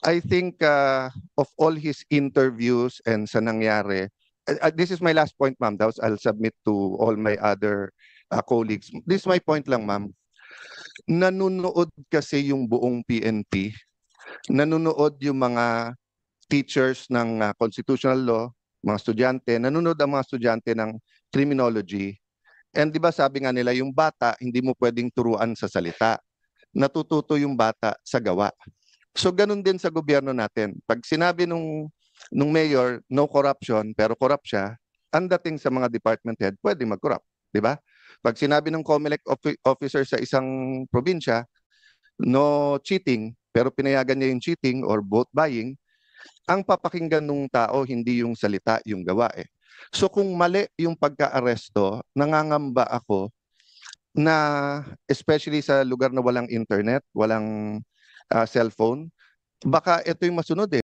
I think of all his interviews and sa nangyari, this is my last point, ma'am. I'll submit to all my other colleagues. This is my point lang, ma'am. Nanonood kasi yung buong PNP, nanonood yung mga teachers ng constitutional law, mga estudyante, nanonood ang mga estudyante ng criminology. And di ba sabi nga nila, yung bata, hindi mo pwedeng turuan sa salita. Natututo yung bata sa gawa. So ganun din sa gobyerno natin. Pag sinabi nung mayor, no corruption, pero corrupt siya, ang dating sa mga department head, pwede mag-corrupt. Di ba? Pag sinabi ng COMELEC officer sa isang probinsya, no cheating, pero pinayagan niya yung cheating or vote buying, ang papakinggan ng tao hindi yung salita, yung gawa eh. So kung mali yung pagka-aresto, nangangamba ako na especially sa lugar na walang internet, walang cellphone, baka ito yung masunod eh.